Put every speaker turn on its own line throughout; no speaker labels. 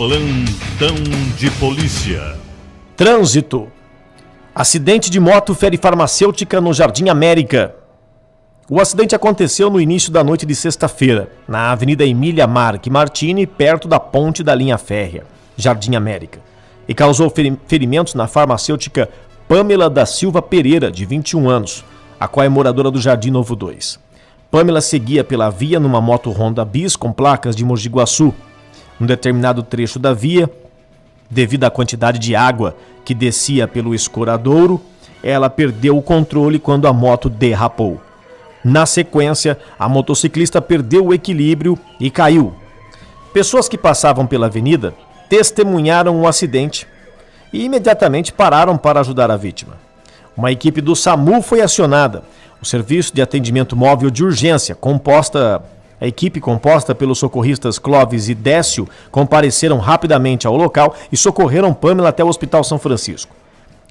Plantão de polícia.
Trânsito. Acidente de moto fere farmacêutica no Jardim América. O acidente aconteceu no início da noite de sexta-feira, na Avenida Emília Marque Martini, perto da ponte da linha férrea, Jardim América, e causou ferimentos na farmacêutica Pamela da Silva Pereira, de 21 anos, a qual é moradora do Jardim Novo 2. Pamela seguia pela via numa moto Honda Bis com placas de Mogi Guaçu. Num determinado trecho da via, devido à quantidade de água que descia pelo escoradouro, ela perdeu o controle quando a moto derrapou. Na sequência, a motociclista perdeu o equilíbrio e caiu. Pessoas que passavam pela avenida testemunharam o acidente e imediatamente pararam para ajudar a vítima. Uma equipe do SAMU foi acionada. O Serviço de Atendimento Móvel de Urgência, a equipe composta pelos socorristas Clóvis e Décio, compareceram rapidamente ao local e socorreram Pamela até o Hospital São Francisco.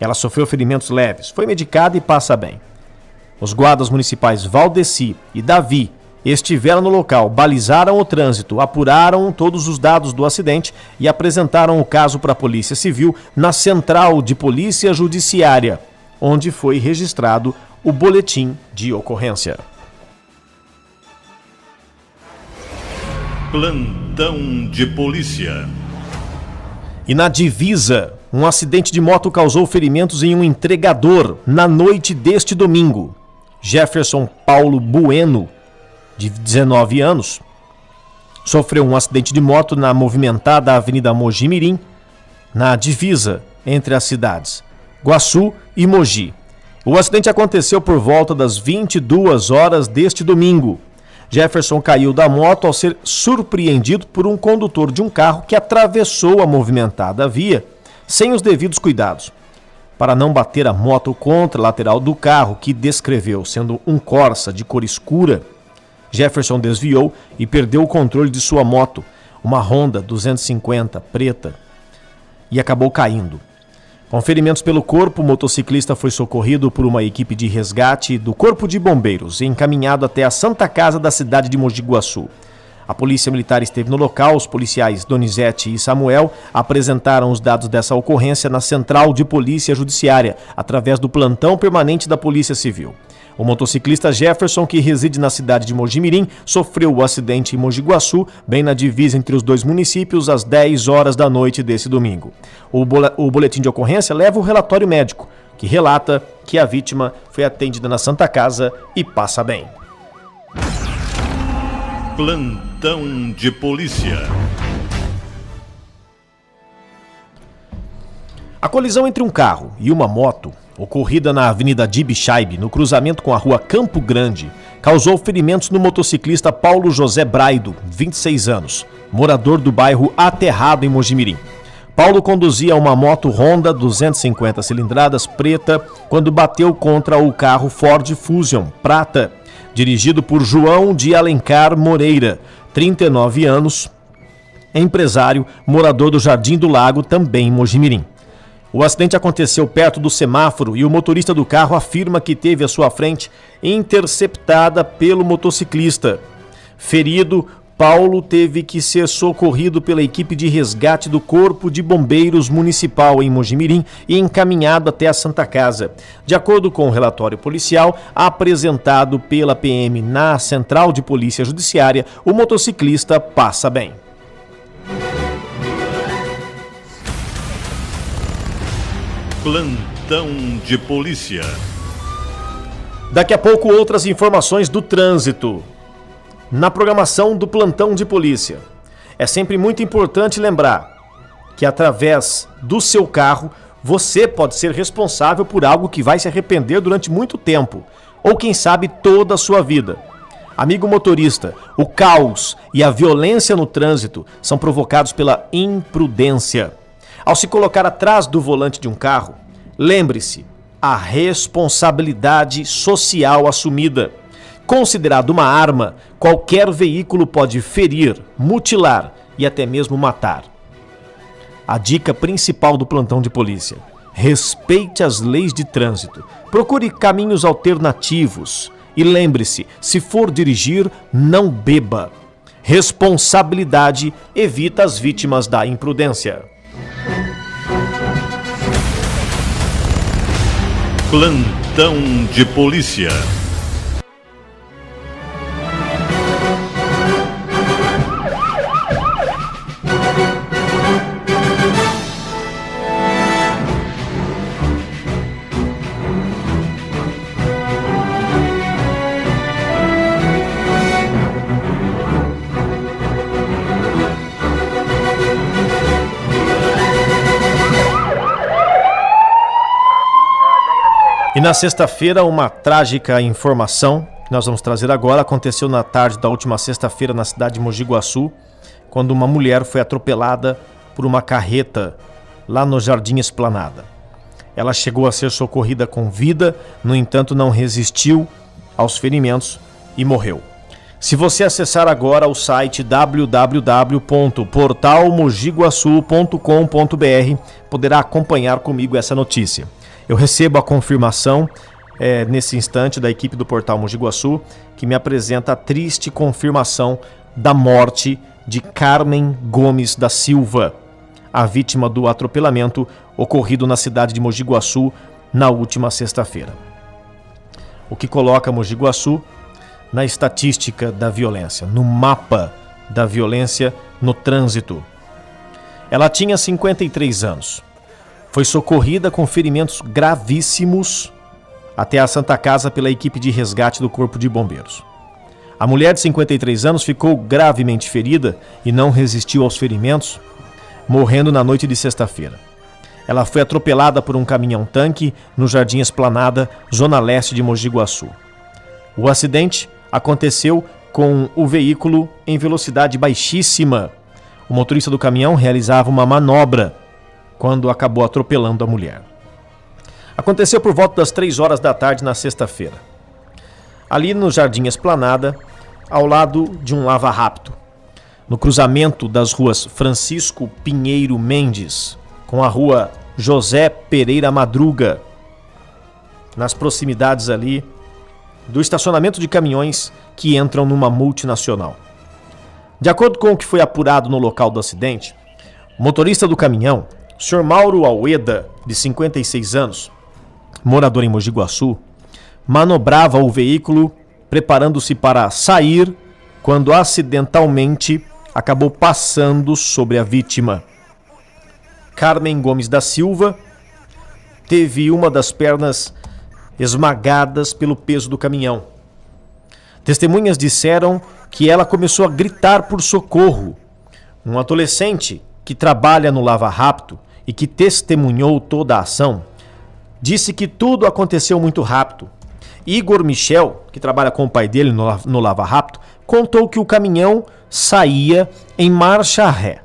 Ela sofreu ferimentos leves, foi medicada e passa bem. Os guardas municipais Valdeci e Davi estiveram no local, balizaram o trânsito, apuraram todos os dados do acidente e apresentaram o caso para a Polícia Civil na Central de Polícia Judiciária, onde foi registrado o boletim de ocorrência.
Plantão de polícia.
E na Divisa, um acidente de moto causou ferimentos em um entregador na noite deste domingo. Jefferson Paulo Bueno, de 19 anos, sofreu um acidente de moto na movimentada Avenida Mogi Mirim, na divisa entre as cidades Guaçu e Mogi. O acidente aconteceu por volta das 22 horas deste domingo. Jefferson caiu da moto ao ser surpreendido por um condutor de um carro que atravessou a movimentada via sem os devidos cuidados. Para não bater a moto contra a lateral do carro, que descreveu sendo um Corsa de cor escura, Jefferson desviou e perdeu o controle de sua moto, uma Honda 250 preta, e acabou caindo. Com ferimentos pelo corpo, o motociclista foi socorrido por uma equipe de resgate do Corpo de Bombeiros e encaminhado até a Santa Casa da cidade de Mogi Guaçu. A Polícia Militar esteve no local, os policiais Donizete e Samuel apresentaram os dados dessa ocorrência na Central de Polícia Judiciária, através do plantão permanente da Polícia Civil. O motociclista Jefferson, que reside na cidade de Mogi Mirim, sofreu o acidente em Mogi Guaçu, bem na divisa entre os dois municípios, às 10 horas da noite desse domingo. O boletim de ocorrência leva o relatório médico, que relata que a vítima foi atendida na Santa Casa e passa bem.
Plantão de polícia.
A colisão entre um carro e uma moto, ocorrida na Avenida Dibixaibe, no cruzamento com a Rua Campo Grande, causou ferimentos no motociclista Paulo José Braido, 26 anos, morador do bairro Aterrado, em Mogi Mirim. Paulo conduzia uma moto Honda 250 cilindradas preta quando bateu contra o carro Ford Fusion prata, dirigido por João de Alencar Moreira, 39 anos, empresário, morador do Jardim do Lago, também em Mogi Mirim. O acidente aconteceu perto do semáforo e o motorista do carro afirma que teve a sua frente interceptada pelo motociclista. Ferido, Paulo teve que ser socorrido pela equipe de resgate do Corpo de Bombeiros Municipal em Mogi Mirim e encaminhado até a Santa Casa. De acordo com o relatório policial apresentado pela PM na Central de Polícia Judiciária, o motociclista passa bem.
Plantão de polícia.
Daqui a pouco, outras informações do trânsito. Na programação do Plantão de Polícia. É sempre muito importante lembrar que através do seu carro, você pode ser responsável por algo que vai se arrepender durante muito tempo, ou quem sabe toda a sua vida. Amigo motorista, o caos e a violência no trânsito são provocados pela imprudência. Ao se colocar atrás do volante de um carro, lembre-se, a responsabilidade social assumida. Considerado uma arma, qualquer veículo pode ferir, mutilar e até mesmo matar. A dica principal do plantão de polícia: respeite as leis de trânsito, procure caminhos alternativos e lembre-se, se for dirigir, não beba. Responsabilidade evita as vítimas da imprudência.
Plantão de polícia.
E na sexta-feira, uma trágica informação que nós vamos trazer agora aconteceu na tarde da última sexta-feira na cidade de Mogi Guaçu, quando uma mulher foi atropelada por uma carreta lá no Jardim Esplanada. Ela chegou a ser socorrida com vida, no entanto não resistiu aos ferimentos e morreu. Se você acessar agora o site www.portalmogiguaçu.com.br, poderá acompanhar comigo essa notícia. Eu recebo a confirmação nesse instante da equipe do Portal Mogi Guaçu, que me apresenta a triste confirmação da morte de Carmen Gomes da Silva, a vítima do atropelamento ocorrido na cidade de Mogi Guaçu na última sexta-feira. O que coloca Mogi Guaçu na estatística da violência, no mapa da violência no trânsito. Ela tinha 53 anos. Foi socorrida com ferimentos gravíssimos até a Santa Casa pela equipe de resgate do Corpo de Bombeiros. A mulher de 53 anos ficou gravemente ferida e não resistiu aos ferimentos, morrendo na noite de sexta-feira. Ela foi atropelada por um caminhão-tanque no Jardim Esplanada, zona leste de Mogi Guaçu. O acidente aconteceu com o veículo em velocidade baixíssima. O motorista do caminhão realizava uma manobra quando acabou atropelando a mulher. Aconteceu por volta das 3 horas da tarde na sexta-feira. Ali no Jardim Esplanada, ao lado de um lava-rápido, no cruzamento das ruas Francisco Pinheiro Mendes com a rua José Pereira Madruga, nas proximidades ali do estacionamento de caminhões que entram numa multinacional. De acordo com o que foi apurado no local do acidente, o motorista do caminhão, o Sr. Mauro Alweda, de 56 anos, morador em Mogi Guaçu, manobrava o veículo preparando-se para sair quando acidentalmente acabou passando sobre a vítima. Carmen Gomes da Silva teve uma das pernas esmagadas pelo peso do caminhão. Testemunhas disseram que ela começou a gritar por socorro. Um adolescente que trabalha no Lava Rápido e que testemunhou toda a ação, disse que tudo aconteceu muito rápido. Igor Michel, que trabalha com o pai dele no Lava Rápido, contou que o caminhão saía em marcha ré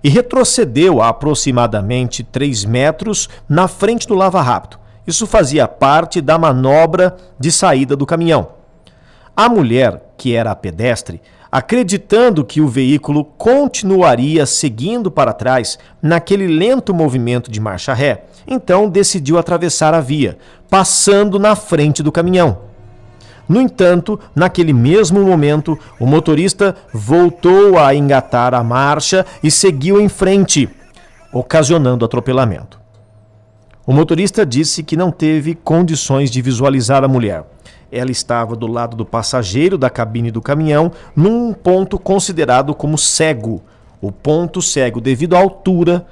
e retrocedeu a aproximadamente 3 metros na frente do Lava Rápido. Isso fazia parte da manobra de saída do caminhão. A mulher, que era a pedestre, acreditando que o veículo continuaria seguindo para trás naquele lento movimento de marcha ré, então decidiu atravessar a via, passando na frente do caminhão. No entanto, naquele mesmo momento, o motorista voltou a engatar a marcha e seguiu em frente, ocasionando atropelamento. O motorista disse que não teve condições de visualizar a mulher. Ela estava do lado do passageiro da cabine do caminhão, num ponto considerado como cego. O ponto cego devido à altura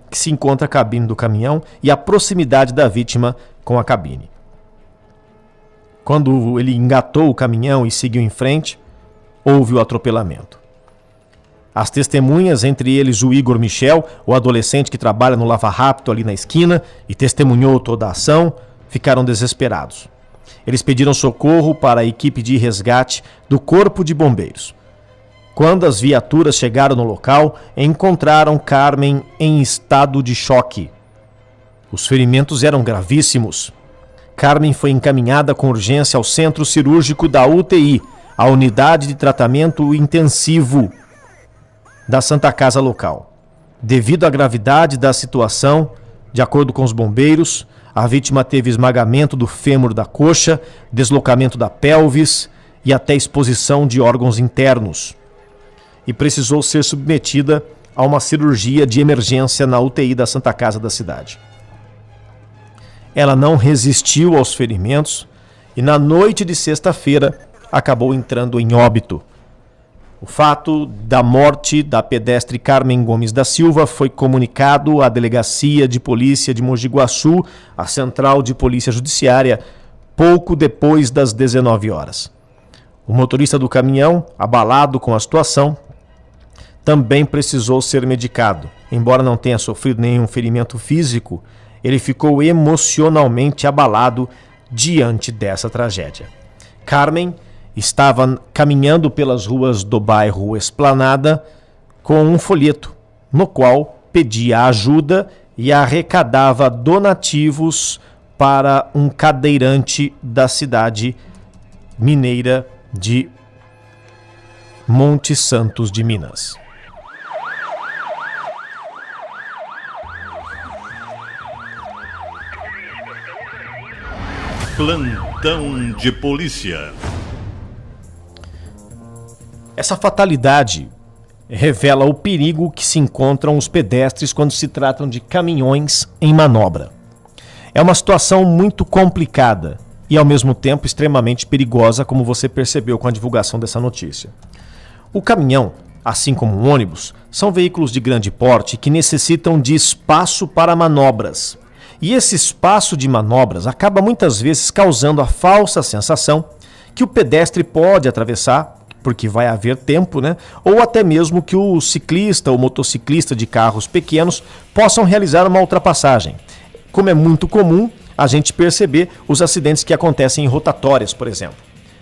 que se encontra a cabine do caminhão e a proximidade da vítima com a cabine. Quando ele engatou o caminhão e seguiu em frente, houve o atropelamento. As testemunhas, entre eles o Igor Michel, o adolescente que trabalha no Lava Rápido ali na esquina e testemunhou toda a ação, ficaram desesperados. Eles pediram socorro para a equipe de resgate do Corpo de Bombeiros. Quando as viaturas chegaram no local, encontraram Carmen em estado de choque. Os ferimentos eram gravíssimos. Carmen foi encaminhada com urgência ao centro cirúrgico da UTI, a unidade de tratamento intensivo da Santa Casa local. Devido à gravidade da situação, de acordo com os bombeiros, a vítima teve esmagamento do fêmur da coxa, deslocamento da pelvis e até exposição de órgãos internos. e precisou ser submetida a uma cirurgia de emergência na UTI da Santa Casa da cidade. Ela não resistiu aos ferimentos e na noite de sexta-feira acabou entrando em óbito. O fato da morte da pedestre Carmen Gomes da Silva foi comunicado à Delegacia de Polícia de Mogi Guaçu, à Central de Polícia Judiciária, pouco depois das 19 horas. O motorista do caminhão, abalado com a situação, também precisou ser medicado. Embora não tenha sofrido nenhum ferimento físico, ele ficou emocionalmente abalado diante dessa tragédia. Carmen estava caminhando pelas ruas do bairro Esplanada com um folheto, no qual pedia ajuda e arrecadava donativos para um cadeirante da cidade mineira de Monte Santos de Minas.
Plantão de polícia.
Essa fatalidade revela o perigo que se encontram os pedestres quando se tratam de caminhões em manobra. É uma situação muito complicada e, ao mesmo tempo, extremamente perigosa, como você percebeu com a divulgação dessa notícia. O caminhão, assim como o ônibus, são veículos de grande porte que necessitam de espaço para manobras. E esse espaço de manobras acaba muitas vezes causando a falsa sensação que o pedestre pode atravessar, porque vai haver tempo, né? Ou até mesmo que o ciclista ou motociclista de carros pequenos possam realizar uma ultrapassagem. Como é muito comum a gente perceber os acidentes que acontecem em rotatórias, por exemplo.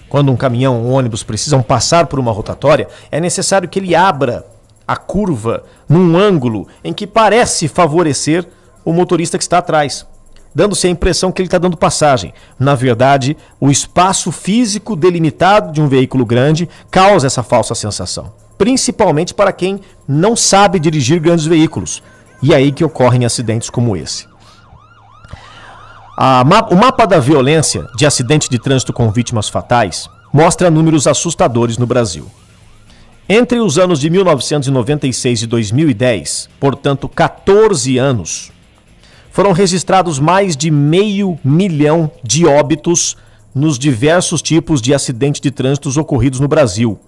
Quando um caminhão ou um ônibus precisam passar por uma rotatória, é necessário que ele abra a curva num ângulo em que parece favorecer o motorista que está atrás, dando-se a impressão que ele está dando passagem. Na verdade, o espaço físico delimitado de um veículo grande causa essa falsa sensação, principalmente para quem não sabe dirigir grandes veículos. E é aí que ocorrem acidentes como esse. O mapa da violência de acidente de trânsito com vítimas fatais mostra números assustadores no Brasil. Entre os anos de 1996 e 2010, portanto 14 anos, foram registrados mais de 500 mil de óbitos nos diversos tipos de acidentes de trânsito ocorridos no Brasil.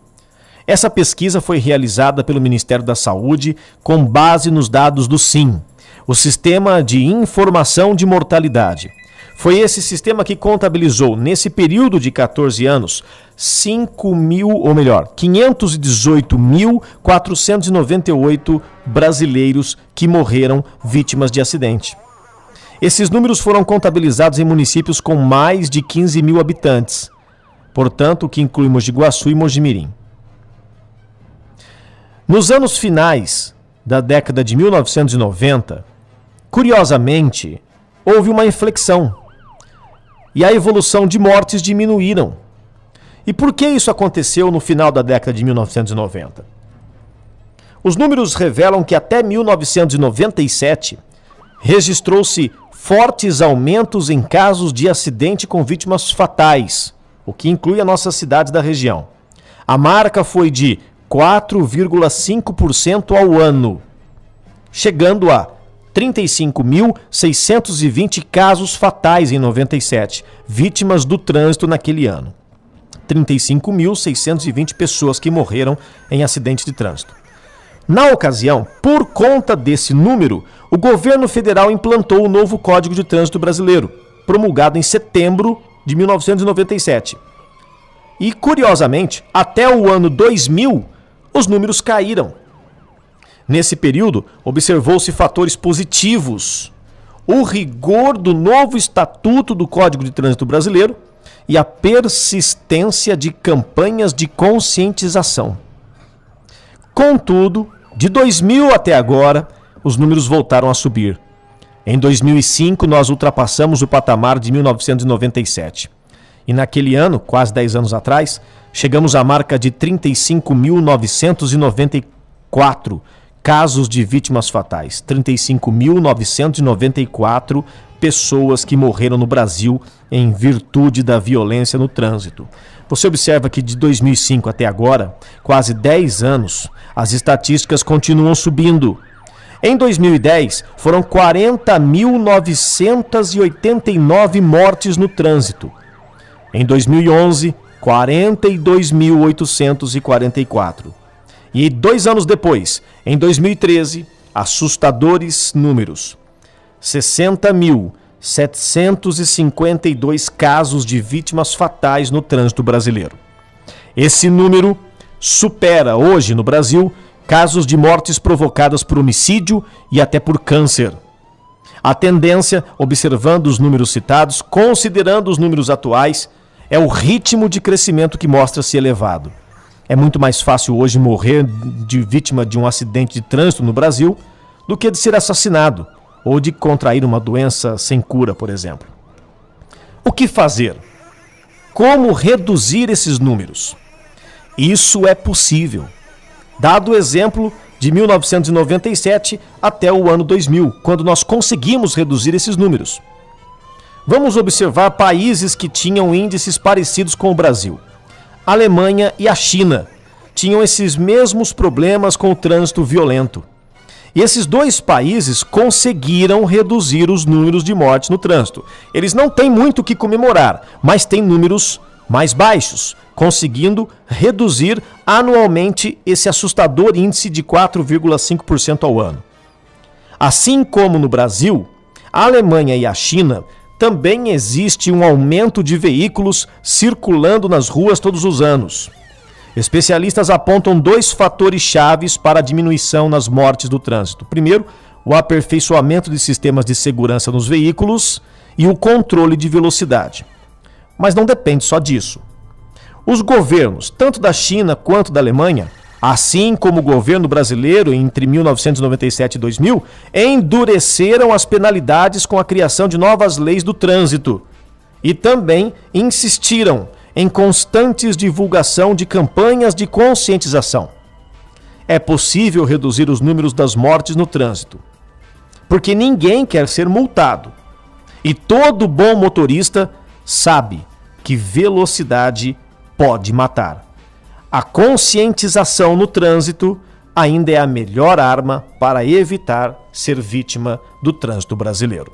Essa pesquisa foi realizada pelo Ministério da Saúde com base nos dados do SIM, o Sistema de Informação de Mortalidade. Foi esse sistema que contabilizou, nesse período de 14 anos, 518.498 brasileiros que morreram vítimas de acidente. Esses números foram contabilizados em municípios com mais de 15 mil habitantes, portanto, que inclui Mogi Guaçu e Mojimirim. Nos anos finais da década de 1990, curiosamente, houve uma inflexão e a evolução de mortes diminuíram. E por que isso aconteceu no final da década de 1990? Os números revelam que até 1997 registrou-se fortes aumentos em casos de acidente com vítimas fatais, o que inclui as nossas cidades da região. A marca foi de 4,5% ao ano, chegando a 35.620 casos fatais em 97, vítimas do trânsito naquele ano. 35.620 pessoas que morreram em acidente de trânsito. Na ocasião, por conta desse número, o governo federal implantou o novo Código de Trânsito Brasileiro, promulgado em setembro de 1997. E, curiosamente, até o ano 2000, os números caíram. Nesse período, observou-se fatores positivos: o rigor do novo Estatuto do Código de Trânsito Brasileiro e a persistência de campanhas de conscientização. Contudo, de 2000 até agora, os números voltaram a subir. Em 2005, nós ultrapassamos o patamar de 1997. E naquele ano, quase 10 anos atrás, chegamos à marca de 35.994 casos de vítimas fatais. 35.994 pessoas que morreram no Brasil em virtude da violência no trânsito. Você observa que de 2005 até agora, quase 10 anos, as estatísticas continuam subindo. Em 2010, foram 40.989 mortes no trânsito. Em 2011, 42.844. E 2 anos depois, em 2013, assustadores números: 60.752 casos de vítimas fatais no trânsito brasileiro. Esse número supera hoje no Brasil casos de mortes provocadas por homicídio e até por câncer. A tendência, observando os números citados, considerando os números atuais, é o ritmo de crescimento que mostra-se elevado. É muito mais fácil hoje morrer de vítima de um acidente de trânsito no Brasil do que de ser assassinado ou de contrair uma doença sem cura, por exemplo. O que fazer? Como reduzir esses números? Isso é possível. Dado o exemplo de 1997 até o ano 2000, quando nós conseguimos reduzir esses números. Vamos observar países que tinham índices parecidos com o Brasil. A Alemanha e a China tinham esses mesmos problemas com o trânsito violento. E esses 2 países conseguiram reduzir os números de mortes no trânsito. Eles não têm muito o que comemorar, mas têm números mais baixos, conseguindo reduzir anualmente esse assustador índice de 4,5% ao ano. Assim como no Brasil, a Alemanha e a China também existe um aumento de veículos circulando nas ruas todos os anos. Especialistas apontam 2 fatores chaves para a diminuição nas mortes do trânsito. Primeiro, o aperfeiçoamento de sistemas de segurança nos veículos e o controle de velocidade. Mas não depende só disso. Os governos, tanto da China quanto da Alemanha, assim como o governo brasileiro entre 1997 e 2000, endureceram as penalidades com a criação de novas leis do trânsito e também insistiram em constantes divulgação de campanhas de conscientização. É possível reduzir os números das mortes no trânsito, porque ninguém quer ser multado. E todo bom motorista sabe que velocidade pode matar. A conscientização no trânsito ainda é a melhor arma para evitar ser vítima do trânsito brasileiro.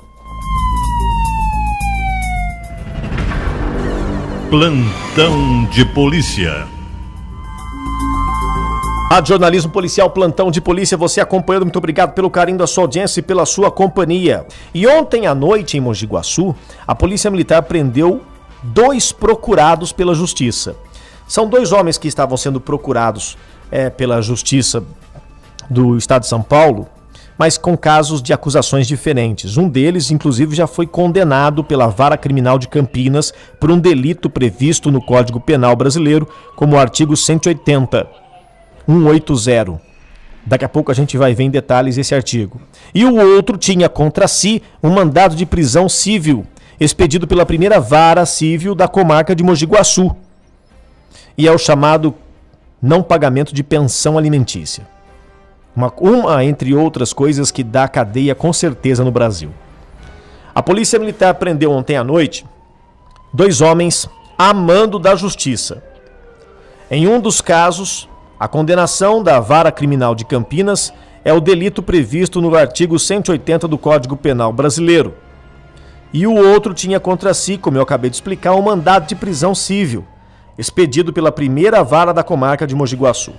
Plantão de polícia.
Rádio Jornalismo Policial, Plantão de Polícia, você acompanhando, muito obrigado pelo carinho da sua audiência e pela sua companhia. E ontem à noite em Mogi Guaçu, a Polícia Militar prendeu 2 procurados pela Justiça. São 2 homens que estavam sendo procurados pela Justiça do Estado de São Paulo, mas com casos de acusações diferentes. Um deles, inclusive, já foi condenado pela Vara Criminal de Campinas por um delito previsto no Código Penal brasileiro, como o artigo 180. Daqui a pouco a gente vai ver em detalhes esse artigo. E o outro tinha contra si um mandado de prisão civil, expedido pela primeira vara civil da comarca de Mogi Guaçu. E é o chamado não pagamento de pensão alimentícia. Uma entre outras coisas que dá cadeia com certeza no Brasil. A Polícia Militar prendeu ontem à noite 2 homens a mando da Justiça. Em um dos casos, a condenação da Vara Criminal de Campinas é o delito previsto no artigo 180 do Código Penal brasileiro. E o outro tinha contra si, como eu acabei de explicar, um mandado de prisão civil, expedido pela primeira vara da comarca de Mogi Guaçu.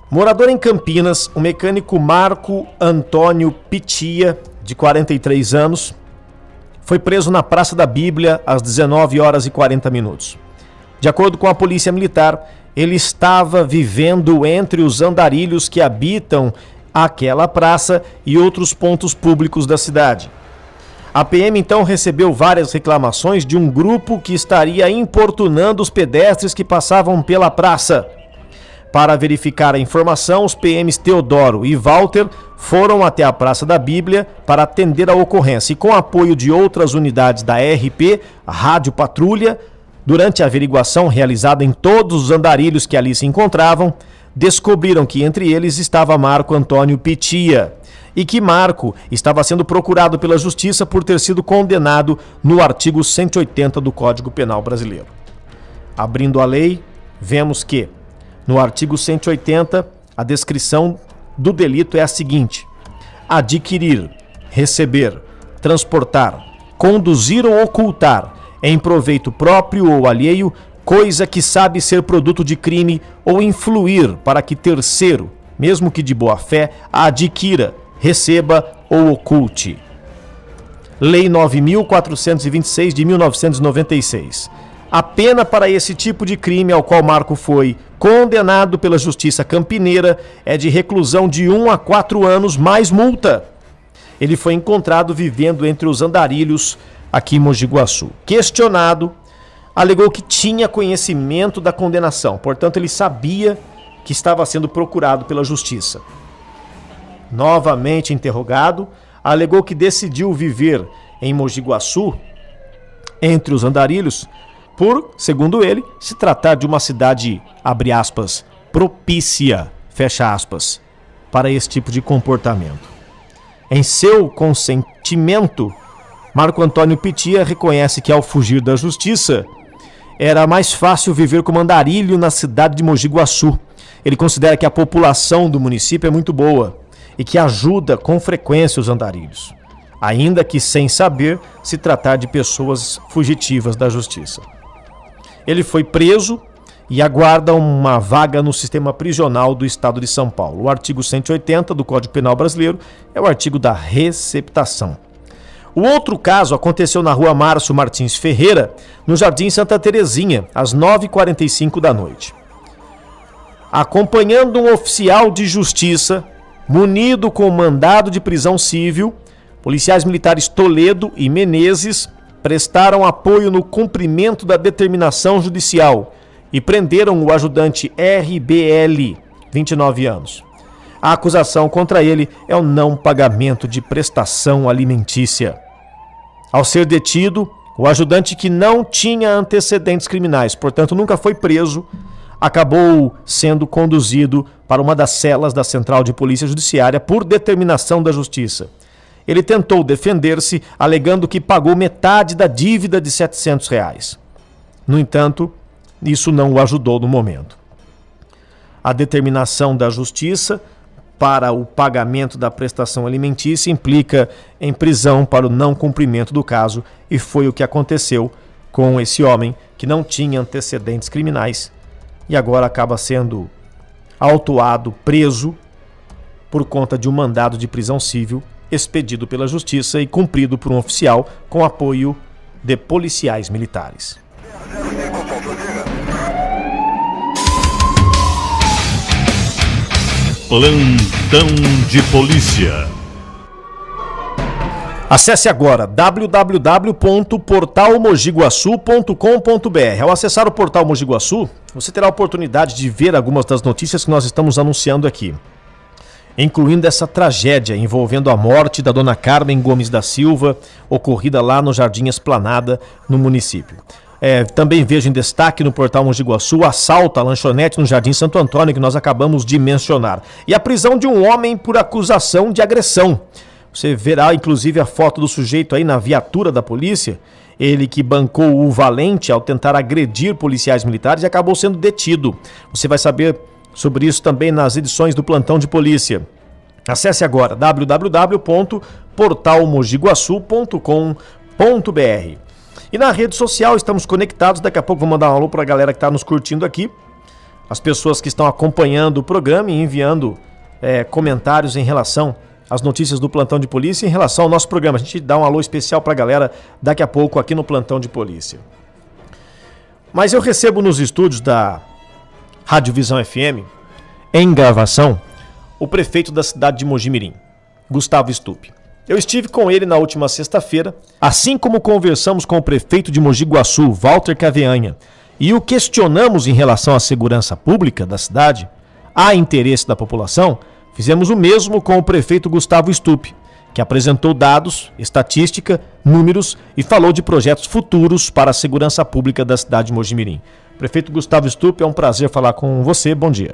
Morador em Campinas, o mecânico Marco Antônio Pitia, de 43 anos, foi preso na Praça da Bíblia às 19h40. De acordo com a Polícia Militar, ele estava vivendo entre os andarilhos que habitam aquela praça e outros pontos públicos da cidade. A PM então recebeu várias reclamações de um grupo que estaria importunando os pedestres que passavam pela praça. Para verificar a informação, os PMs Teodoro e Walter foram até a Praça da Bíblia para atender a ocorrência e, com apoio de outras unidades da RP, a Rádio Patrulha, durante a averiguação realizada em todos os andarilhos que ali se encontravam, descobriram que entre eles estava Marco Antônio Pitia e que Marco estava sendo procurado pela Justiça por ter sido condenado no artigo 180 do Código Penal brasileiro. Abrindo a lei, vemos que No artigo 180, a descrição do delito é a seguinte: adquirir, receber, transportar, conduzir ou ocultar, em proveito próprio ou alheio, coisa que sabe ser produto de crime ou influir para que terceiro, mesmo que de boa fé, a adquira, receba ou oculte. Lei 9.426 de 1996. A pena para esse tipo de crime ao qual Marco foi condenado pela Justiça Campineira é de reclusão de 1 a 4 anos mais multa. Ele foi encontrado vivendo entre os andarilhos aqui em Mogi Guaçu. Questionado, alegou que tinha conhecimento da condenação, portanto ele sabia que estava sendo procurado pela Justiça. Novamente interrogado, alegou que decidiu viver em Mogi Guaçu, entre os andarilhos, por, segundo ele, se tratar de uma cidade, abre aspas, propícia, fecha aspas, para esse tipo de comportamento. Em seu consentimento, Marco Antônio Pitia reconhece que ao fugir da justiça, era mais fácil viver como andarilho na cidade de Mogi Guaçu. Ele considera que a população do município é muito boa e que ajuda com frequência os andarilhos, ainda que sem saber se tratar de pessoas fugitivas da justiça. Ele foi preso e aguarda uma vaga no sistema prisional do estado de São Paulo. O artigo 180 do Código Penal Brasileiro é o artigo da receptação. O outro caso aconteceu na rua Márcio Martins Ferreira, no Jardim Santa Terezinha, às 9h45 da noite. Acompanhando um oficial de justiça, munido com mandado de prisão civil, policiais militares Toledo e Menezes prestaram apoio no cumprimento da determinação judicial e prenderam o ajudante RBL, 29 anos. A acusação contra ele é o não pagamento de prestação alimentícia. Ao ser detido, o ajudante, que não tinha antecedentes criminais, portanto nunca foi preso, acabou sendo conduzido para uma das celas da Central de Polícia Judiciária por determinação da Justiça. Ele tentou defender-se, alegando que pagou metade da dívida de R$700. No entanto, isso não o ajudou no momento. A determinação da Justiça para o pagamento da prestação alimentícia implica em prisão para o não cumprimento do caso, e foi o que aconteceu com esse homem que não tinha antecedentes criminais e agora acaba sendo autuado, preso, por conta de um mandado de prisão civil expedido pela Justiça e cumprido por um oficial com apoio de policiais militares.
Plantão de polícia.
Acesse agora www.portalmogiguaçu.com.br. Ao acessar o portal Mogi Guaçu, você terá a oportunidade de ver algumas das notícias que nós estamos anunciando aqui, incluindo essa tragédia envolvendo a morte da dona Carmen Gomes da Silva, ocorrida lá no Jardim Esplanada, no município. Também vejo em destaque no portal Mogi Guaçu o assalto à lanchonete no Jardim Santo Antônio, que nós acabamos de mencionar, e a prisão de um homem por acusação de agressão. Você verá inclusive a foto do sujeito aí na viatura da polícia, ele que bancou o valente ao tentar agredir policiais militares e acabou sendo detido. Você vai saber sobre isso também nas edições do Plantão de Polícia. Acesse agora www.portalmogiguaçu.com.br. E na rede social estamos conectados. Daqui a pouco vou mandar um alô para a galera que está nos curtindo aqui, as pessoas que estão acompanhando o programa e enviando comentários em relação às notícias do Plantão de Polícia, em relação ao nosso programa. A gente dá um alô especial para a galera daqui a pouco aqui no Plantão de Polícia. Mas eu recebo nos estúdios da Rádio Visão FM, em gravação, o prefeito da cidade de Mogi Mirim, Gustavo Stupp. Eu estive com ele na última sexta-feira, assim como conversamos com o prefeito de Mogi Guaçu, Walter Caveanha, e o questionamos em relação à segurança pública da cidade, há interesse da população. Fizemos o mesmo com o prefeito Gustavo Stupp, que apresentou dados, estatística, números e falou de projetos futuros para a segurança pública da cidade de Mogi Mirim. Prefeito Gustavo Stupp, é um prazer falar com você. Bom dia.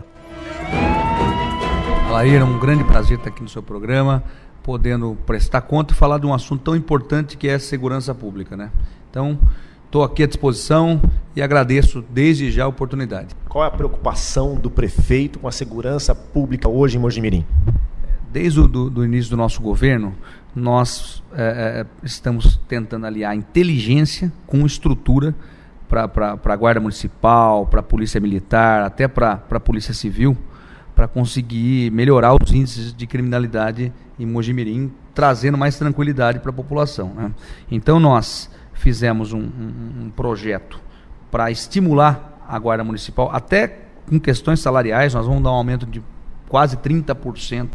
Alair, é um grande prazer estar aqui no seu programa, podendo prestar conta e falar de um assunto tão importante que é a segurança pública, né? Então, Estou aqui à disposição e agradeço desde já a oportunidade.
Qual é a preocupação do prefeito com a segurança pública hoje em Mojimirim?
Desde o início do nosso governo, nós estamos tentando aliar inteligência com estrutura para a Guarda Municipal, para a Polícia Militar, até para a Polícia Civil, para conseguir melhorar os índices de criminalidade em Mojimirim, trazendo mais tranquilidade para a população, né? Então nós fizemos um projeto para estimular a Guarda Municipal, até com questões salariais. Nós vamos dar um aumento de quase 30%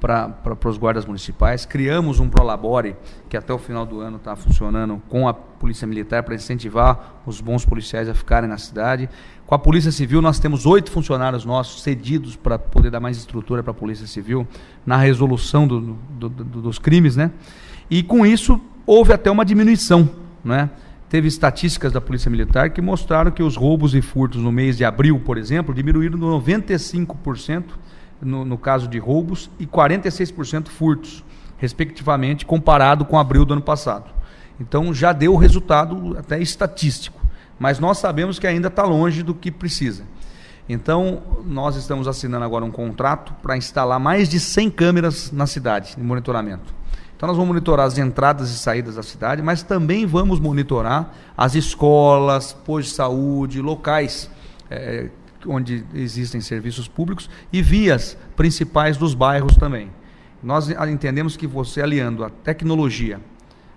para os guardas municipais. Criamos um Prolabore, que até o final do ano está funcionando com a Polícia Militar, para incentivar os bons policiais a ficarem na cidade. Com a Polícia Civil, nós temos 8 funcionários nossos cedidos para poder dar mais estrutura para a Polícia Civil na resolução dos crimes, né? E com isso houve até uma diminuição, né? Teve estatísticas da Polícia Militar que mostraram que os roubos e furtos no mês de abril, por exemplo, diminuíram de 95% no caso de roubos e 46% furtos, respectivamente, comparado com abril do ano passado. Então já deu resultado até estatístico, mas nós sabemos que ainda está longe do que precisa. Então nós estamos assinando agora um contrato para instalar mais de 100 câmeras na cidade, de monitoramento. Então nós vamos monitorar as entradas e saídas da cidade, mas também vamos monitorar as escolas, postos de saúde, locais onde existem serviços públicos e vias principais dos bairros também. Nós entendemos que você aliando a tecnologia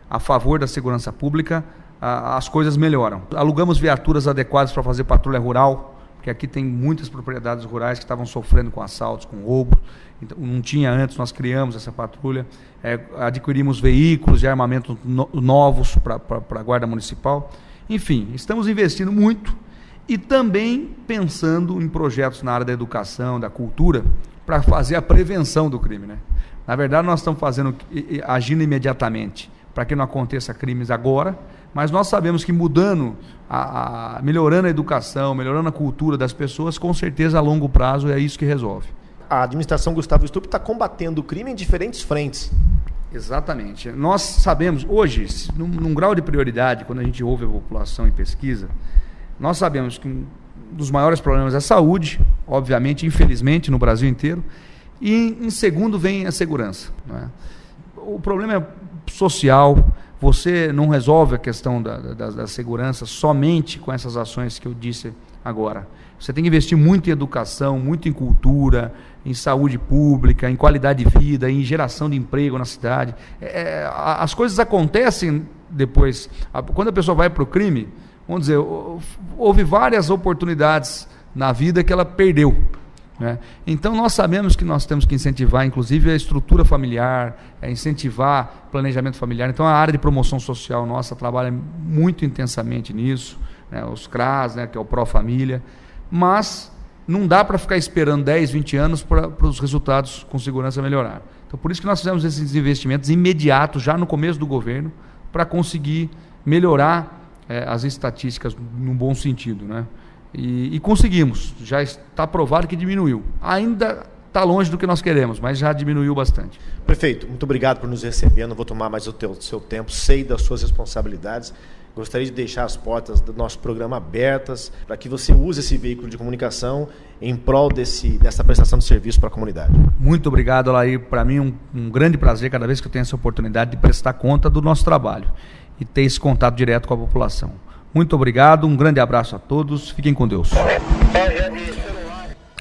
a favor da segurança pública, as coisas melhoram. Alugamos viaturas adequadas para fazer patrulha rural, porque aqui tem muitas propriedades rurais que estavam sofrendo com assaltos, com roubo. Então, não tinha antes, nós criamos essa patrulha, adquirimos veículos e armamentos novos para a Guarda Municipal. Enfim, estamos investindo muito e também pensando em projetos na área da educação, da cultura, para fazer a prevenção do crime, né? Na verdade, nós estamos agindo imediatamente para que não aconteça crimes agora, mas nós sabemos que mudando, melhorando a educação, melhorando a cultura das pessoas, com certeza a longo prazo é isso que resolve.
A administração Gustavo Stupp está combatendo o crime em diferentes frentes.
Exatamente. Nós sabemos, hoje, num grau de prioridade, quando a gente ouve a população e pesquisa, nós sabemos que um dos maiores problemas é a saúde, obviamente, infelizmente, no Brasil inteiro, e em segundo vem a segurança, né? O problema é social. Você não resolve a questão da segurança somente com essas ações que eu disse agora. Você tem que investir muito em educação, muito em cultura, em saúde pública, em qualidade de vida, em geração de emprego na cidade. As coisas acontecem depois. Quando a pessoa vai para o crime, vamos dizer, houve várias oportunidades na vida que ela perdeu, né? Então nós sabemos que nós temos que incentivar, inclusive, a estrutura familiar, incentivar planejamento familiar. Então a área de promoção social nossa trabalha muito intensamente nisso, né? Os CRAS, né, que é o Pro Família, mas não dá para ficar esperando 10, 20 anos para os resultados com segurança melhorar. Então por isso que nós fizemos esses investimentos imediatos, já no começo do governo, para conseguir melhorar as estatísticas num bom sentido, né? E conseguimos, já está provado que diminuiu. Ainda está longe do que nós queremos, mas já diminuiu bastante.
Prefeito, muito obrigado por nos receber, não vou tomar mais o seu tempo, sei das suas responsabilidades. Gostaria de deixar as portas do nosso programa abertas para que você use esse veículo de comunicação em prol dessa prestação de serviço para a comunidade.
Muito obrigado, Alair. Para mim um grande prazer cada vez que eu tenho essa oportunidade de prestar conta do nosso trabalho e ter esse contato direto com a população. Muito obrigado, um grande abraço a todos, fiquem com Deus.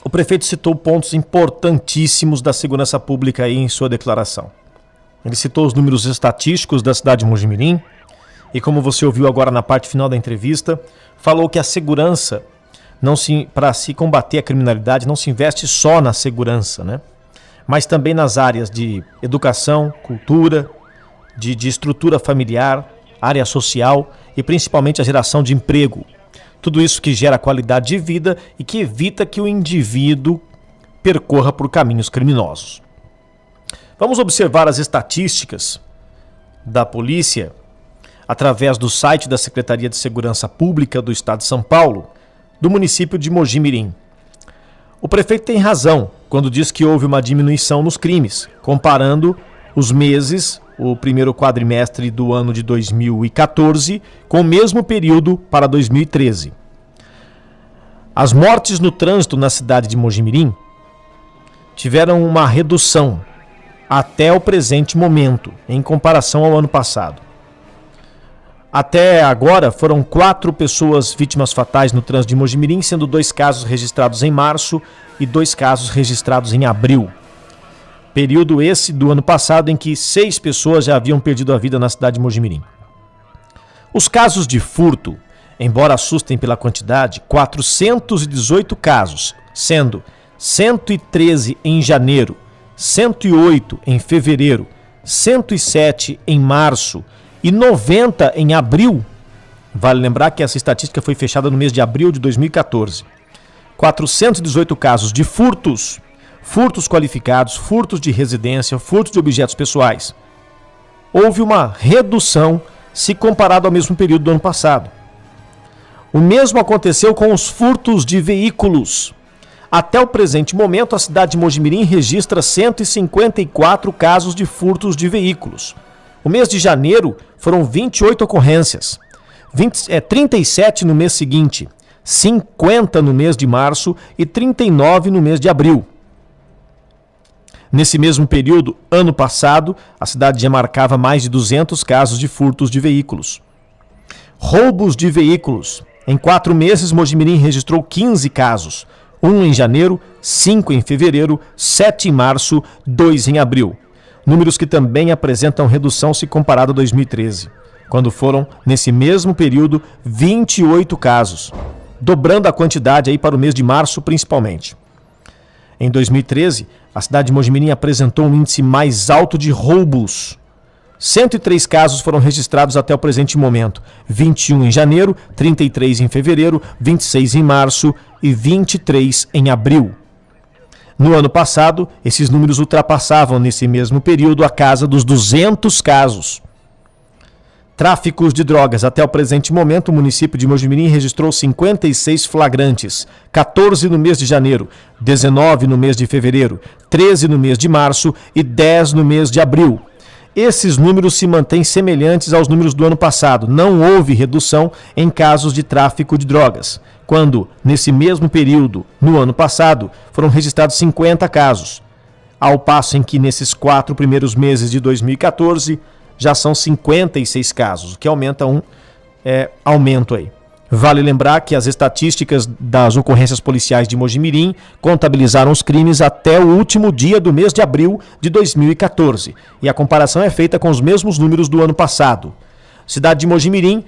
O prefeito citou pontos importantíssimos da segurança pública aí em sua declaração. Ele citou os números estatísticos da cidade de Mojimirim e, como você ouviu agora na parte final da entrevista, falou que a segurança, para se combater a criminalidade, não se investe só na segurança, né? Mas também nas áreas de educação, cultura, de estrutura familiar, área social e principalmente a geração de emprego. Tudo isso que gera qualidade de vida e que evita que o indivíduo percorra por caminhos criminosos. Vamos observar as estatísticas da polícia através do site da Secretaria de Segurança Pública do Estado de São Paulo, do município de Mojimirim. O prefeito tem razão quando diz que houve uma diminuição nos crimes, comparando os meses o primeiro quadrimestre do ano de 2014 com o mesmo período para 2013. As mortes no trânsito na cidade de Mojimirim tiveram uma redução até o presente momento, em comparação ao ano passado. Até agora foram 4 pessoas vítimas fatais no trânsito de Mojimirim, sendo 2 casos registrados em março e 2 casos registrados em abril. Período esse do ano passado em que 6 pessoas já haviam perdido a vida na cidade de Mojimirim. Os casos de furto, embora assustem pela quantidade, 418 casos, sendo 113 em janeiro, 108 em fevereiro, 107 em março e 90 em abril. Vale lembrar que essa estatística foi fechada no mês de abril de 2014. 418 casos de furtos, furtos qualificados, furtos de residência, furtos de objetos pessoais. Houve uma redução se comparado ao mesmo período do ano passado. O mesmo aconteceu com os furtos de veículos. Até o presente momento, a cidade de Mojimirim registra 154 casos de furtos de veículos. O mês de janeiro foram 28 ocorrências, 37 no mês seguinte, 50 no mês de março e 39 no mês de abril. Nesse mesmo período, ano passado, a cidade já marcava mais de 200 casos de furtos de veículos. Roubos de veículos. Em 4 meses, Mojimirim registrou 15 casos. 1 em janeiro, 5 em fevereiro, 7 em março, 2 em abril. Números que também apresentam redução se comparado a 2013, quando foram, nesse mesmo período, 28 casos, dobrando a quantidade aí para o mês de março principalmente. Em 2013, a cidade de Mojimirim apresentou um índice mais alto de roubos. 103 casos foram registrados até o presente momento, 21 em janeiro, 33 em fevereiro, 26 em março e 23 em abril. No ano passado, esses números ultrapassavam nesse mesmo período a casa dos 200 casos. Tráficos de drogas. Até o presente momento, o município de Mojimirim registrou 56 flagrantes, 14 no mês de janeiro, 19 no mês de fevereiro, 13 no mês de março e 10 no mês de abril. Esses números se mantêm semelhantes aos números do ano passado. Não houve redução em casos de tráfico de drogas, quando, nesse mesmo período, no ano passado, foram registrados 50 casos, ao passo em que nesses 4 primeiros meses de 2014 já são 56 casos, o que aumenta aumento aí. Vale lembrar que as estatísticas das ocorrências policiais de Mojimirim contabilizaram os crimes até o último dia do mês de abril de 2014. E a comparação é feita com os mesmos números do ano passado. Cidade de Mojimirim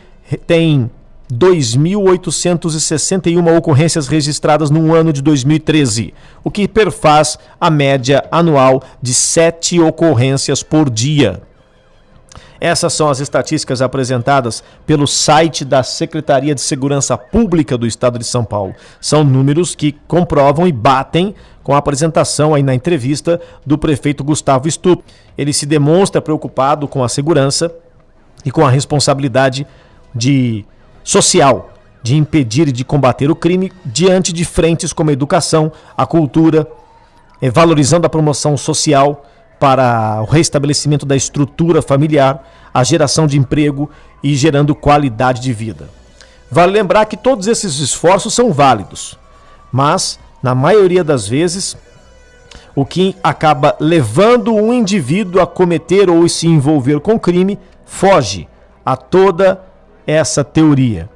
tem 2.861 ocorrências registradas no ano de 2013, o que perfaz a média anual de 7 ocorrências por dia. Essas são as estatísticas apresentadas pelo site da Secretaria de Segurança Pública do Estado de São Paulo. São números que comprovam e batem com a apresentação aí na entrevista do prefeito Gustavo Stupp. Ele se demonstra preocupado com a segurança e com a responsabilidade social de impedir e de combater o crime diante de frentes como a educação, a cultura, valorizando a promoção social para o restabelecimento da estrutura familiar, a geração de emprego e gerando qualidade de vida. Vale lembrar que todos esses esforços são válidos, mas, na maioria das vezes, o que acaba levando um indivíduo a cometer ou se envolver com crime foge a toda essa teoria.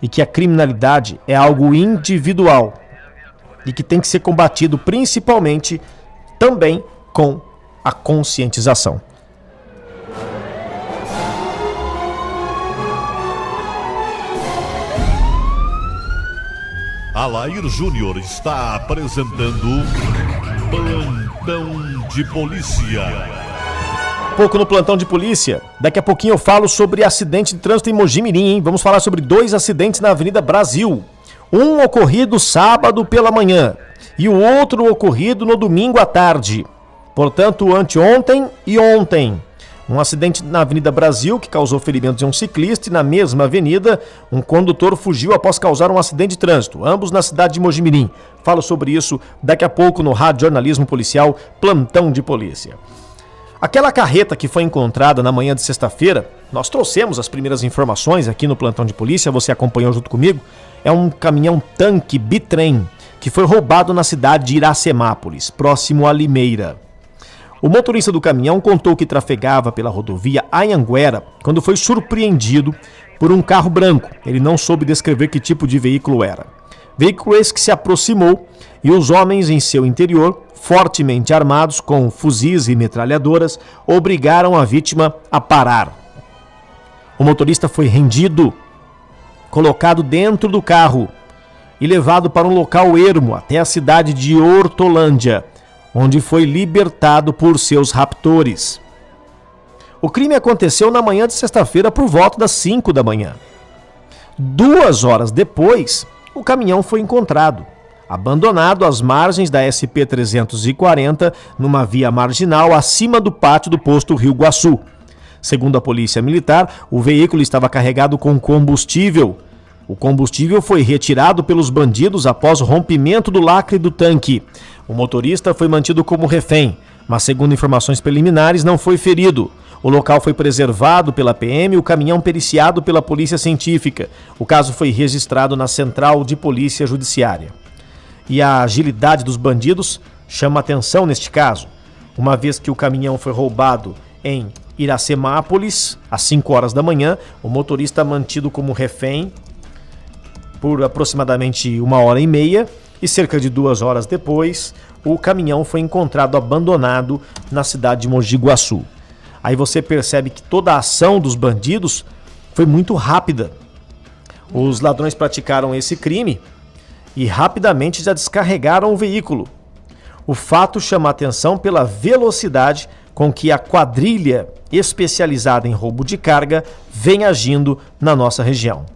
E que a criminalidade é algo individual e que tem que ser combatido principalmente também com a conscientização.
Alair Júnior está apresentando Plantão de Polícia.
Pouco no Plantão de Polícia. Daqui a pouquinho eu falo sobre acidente de trânsito em Mojimirim, hein? Vamos falar sobre 2 acidentes na Avenida Brasil. Um ocorrido sábado pela manhã e o outro ocorrido no domingo à tarde. Portanto, anteontem e ontem. Um acidente na Avenida Brasil que causou ferimentos em um ciclista e na mesma avenida um condutor fugiu após causar um acidente de trânsito, ambos na cidade de Mojimirim. Falo sobre isso daqui a pouco no Rádio Jornalismo Policial Plantão de Polícia. Aquela carreta que foi encontrada na manhã de sexta-feira, nós trouxemos as primeiras informações aqui no plantão de polícia, você acompanhou junto comigo, é um caminhão-tanque bitrem que foi roubado na cidade de Iracemápolis, próximo a Limeira. O motorista do caminhão contou que trafegava pela rodovia Anhanguera quando foi surpreendido por um carro branco. Ele não soube descrever que tipo de veículo era. Veículo esse que se aproximou e os homens em seu interior, fortemente armados com fuzis e metralhadoras, obrigaram a vítima a parar. O motorista foi rendido, colocado dentro do carro e levado para um local ermo até a cidade de Hortolândia, onde foi libertado por seus raptores. O crime aconteceu na manhã de sexta-feira por volta das 5 da manhã. 2 horas depois, o caminhão foi encontrado, abandonado às margens da SP-340, numa via marginal acima do pátio do posto Rio Guaçu. Segundo a polícia militar, o veículo estava carregado com combustível. O combustível foi retirado pelos bandidos após o rompimento do lacre do tanque. O motorista foi mantido como refém, mas segundo informações preliminares não foi ferido. O local foi preservado pela PM e o caminhão periciado pela Polícia Científica. O caso foi registrado na Central de Polícia Judiciária. E a agilidade dos bandidos chama atenção neste caso, uma vez que o caminhão foi roubado em Iracemápolis, às 5 horas da manhã, o motorista mantido como refém por aproximadamente 1h30 e cerca de 2 horas depois, o caminhão foi encontrado abandonado na cidade de Mogi Guaçu. Aí você percebe que toda a ação dos bandidos foi muito rápida. Os ladrões praticaram esse crime e rapidamente já descarregaram o veículo. O fato chama a atenção pela velocidade com que a quadrilha especializada em roubo de carga vem agindo na nossa região.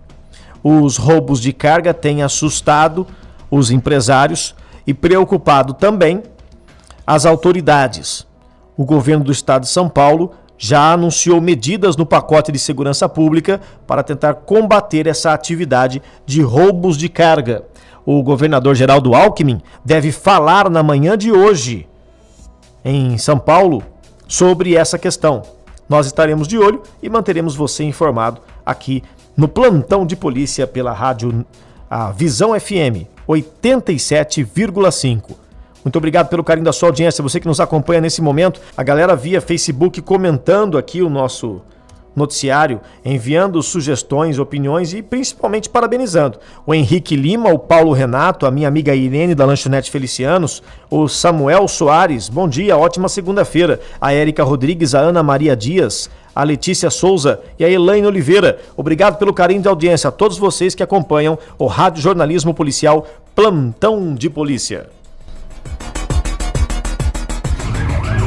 Os roubos de carga têm assustado os empresários e preocupado também as autoridades. O governo do estado de São Paulo já anunciou medidas no pacote de segurança pública para tentar combater essa atividade de roubos de carga. O governador Geraldo Alckmin deve falar na manhã de hoje em São Paulo sobre essa questão. Nós estaremos de olho e manteremos você informado aqui no plantão de polícia pela rádio a Visão FM 87,5. Muito obrigado pelo carinho da sua audiência, você que nos acompanha nesse momento, a galera via Facebook comentando aqui o nosso noticiário, enviando sugestões, opiniões e principalmente parabenizando. O Henrique Lima, o Paulo Renato, a minha amiga Irene da Lanchonete Felicianos, o Samuel Soares, bom dia, ótima segunda-feira. A Érica Rodrigues, a Ana Maria Dias, a Letícia Souza e a Elaine Oliveira. Obrigado pelo carinho de audiência a todos vocês que acompanham o Rádio Jornalismo Policial Plantão de Polícia.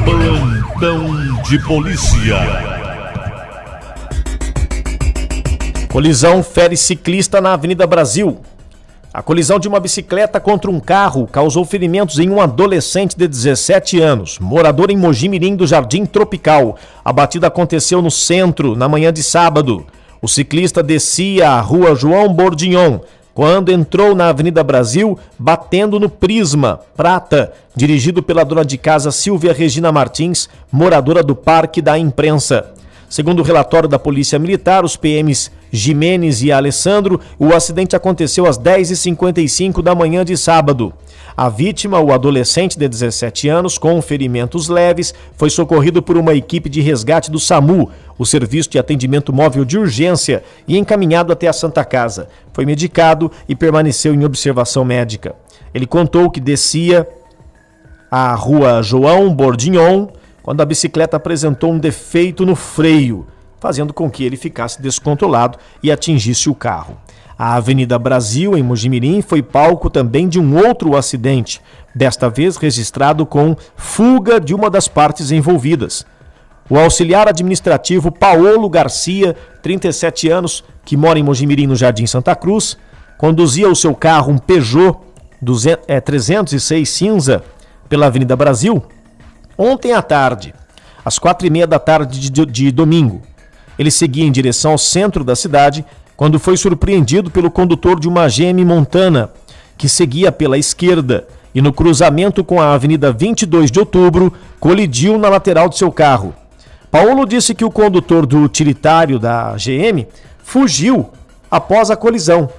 Plantão de polícia.
Colisão fere ciclista na Avenida Brasil. A colisão de uma bicicleta contra um carro causou ferimentos em um adolescente de 17 anos, morador em Mojimirim do Jardim Tropical. A batida aconteceu no centro, na manhã de sábado. O ciclista descia a rua João Bordignon, quando entrou na Avenida Brasil, batendo no Prisma Prata, dirigido pela dona de casa Silvia Regina Martins, moradora do Parque da Imprensa. Segundo o relatório da Polícia Militar, os PMs Jimenez e Alessandro, o acidente aconteceu às 10h55 da manhã de sábado. A vítima, o adolescente de 17 anos, com ferimentos leves, foi socorrido por uma equipe de resgate do SAMU, o Serviço de Atendimento Móvel de Urgência, e encaminhado até a Santa Casa. Foi medicado e permaneceu em observação médica. Ele contou que descia a rua João Bordignon quando a bicicleta apresentou um defeito no freio, fazendo com que ele ficasse descontrolado e atingisse o carro. A Avenida Brasil, em Mojimirim, foi palco também de um outro acidente, desta vez registrado com fuga de uma das partes envolvidas. O auxiliar administrativo Paolo Garcia, 37 anos, que mora em Mojimirim, no Jardim Santa Cruz, conduzia o seu carro, um Peugeot 306 cinza, pela Avenida Brasil, ontem à tarde, às 4h30 da tarde de domingo. Ele seguia em direção ao centro da cidade quando foi surpreendido pelo condutor de uma GM Montana, que seguia pela esquerda e no cruzamento com a Avenida 22 de Outubro, colidiu na lateral de seu carro. Paulo disse que o condutor do utilitário da GM fugiu após a colisão.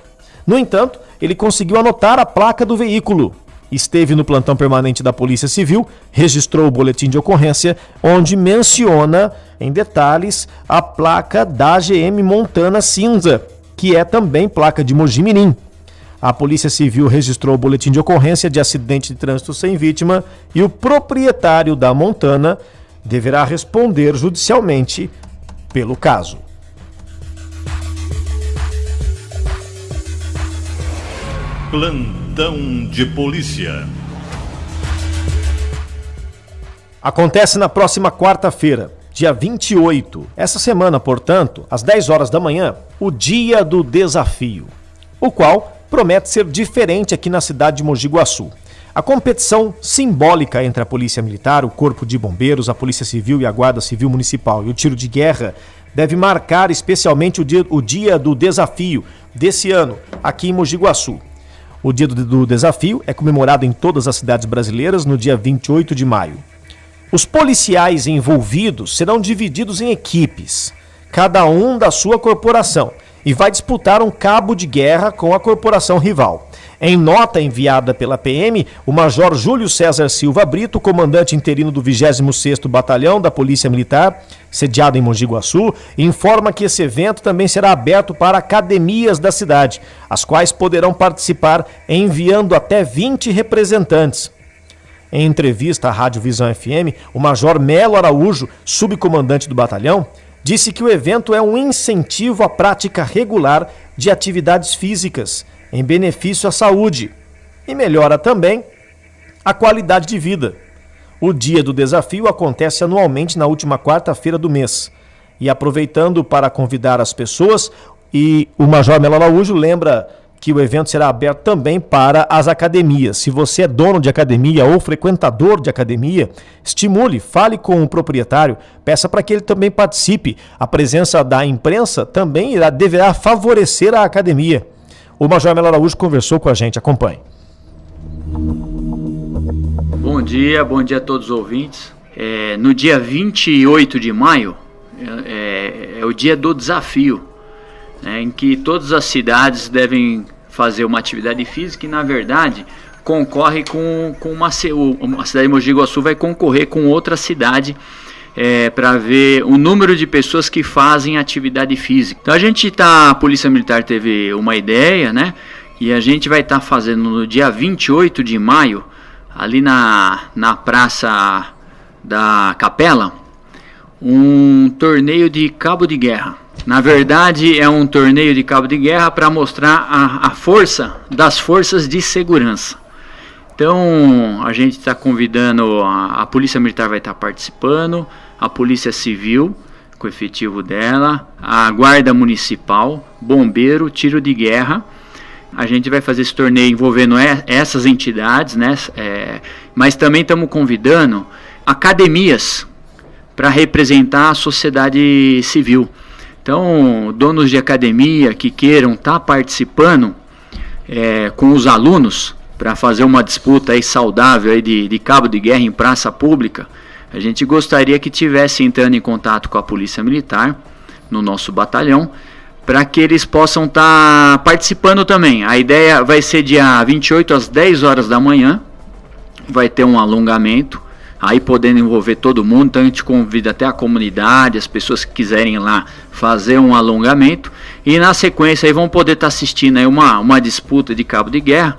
No entanto, ele conseguiu anotar a placa do veículo. Esteve no plantão permanente da Polícia Civil, registrou o boletim de ocorrência, onde menciona em detalhes a placa da GM Montana cinza, que é também placa de Mojimirim. A Polícia Civil registrou o boletim de ocorrência de acidente de trânsito sem vítima e o proprietário da Montana deverá responder judicialmente pelo caso.
Plantão de polícia.
Acontece na próxima quarta-feira, dia 28. Essa semana, portanto, às 10 horas da manhã, o Dia do Desafio, o qual promete ser diferente aqui na cidade de Mogi Guaçu. A competição simbólica entre a Polícia Militar, o Corpo de Bombeiros, a Polícia Civil e a Guarda Civil Municipal e o tiro de guerra deve marcar especialmente o Dia do Desafio desse ano, aqui em Mogi Guaçu. O Dia do Desafio é comemorado em todas as cidades brasileiras no dia 28 de maio. Os policiais envolvidos serão divididos em equipes, cada um da sua corporação, e vai disputar um cabo de guerra com a corporação rival. Em nota enviada pela PM, o Major Júlio César Silva Brito, comandante interino do 26º Batalhão da Polícia Militar, sediado em Mogi Guaçu, informa que esse evento também será aberto para academias da cidade, as quais poderão participar enviando até 20 representantes. Em entrevista à Rádio Visão FM, o Major Melo Araújo, subcomandante do batalhão, disse que o evento é um incentivo à prática regular de atividades físicas, em benefício à saúde, e melhora também a qualidade de vida. O Dia do Desafio acontece anualmente na última quarta-feira do mês. E aproveitando para convidar as pessoas, e o Major Melo Araújo lembra que o evento será aberto também para as academias. Se você é dono de academia ou frequentador de academia, estimule, fale com o proprietário, peça para que ele também participe. A presença da imprensa também deverá favorecer a academia. O Major Melo Araújo conversou com a gente, acompanhe.
Bom dia a todos os ouvintes. No dia 28 de maio é o dia do desafio, né, em que todas as cidades devem fazer uma atividade física e, na verdade, concorre com a cidade de Mogi Guaçu vai concorrer com outra cidade para ver o número de pessoas que fazem atividade física. Então a Polícia Militar teve uma ideia, né? E a gente vai estar fazendo no dia 28 de maio, ali na Praça da Capela, um torneio de cabo de guerra. Na verdade, é um torneio de cabo de guerra para mostrar a força das forças de segurança. Então, a gente está convidando, a Polícia Militar vai estar participando, a Polícia Civil, com o efetivo dela, a Guarda Municipal, Bombeiro, Tiro de Guerra. A gente vai fazer esse torneio envolvendo essas entidades, né? Mas também estamos convidando academias para representar a sociedade civil. Então, donos de academia que queiram estar participando com os alunos para fazer uma disputa aí saudável aí de cabo de guerra em praça pública, a gente gostaria que tivesse entrando em contato com a Polícia Militar no nosso batalhão, para que eles possam estar participando também. A ideia vai ser dia 28 às 10 horas da manhã, vai ter um alongamento, aí podendo envolver todo mundo, então a gente convida até a comunidade, as pessoas que quiserem ir lá fazer um alongamento, e na sequência aí vão poder estar assistindo aí uma disputa de cabo de guerra,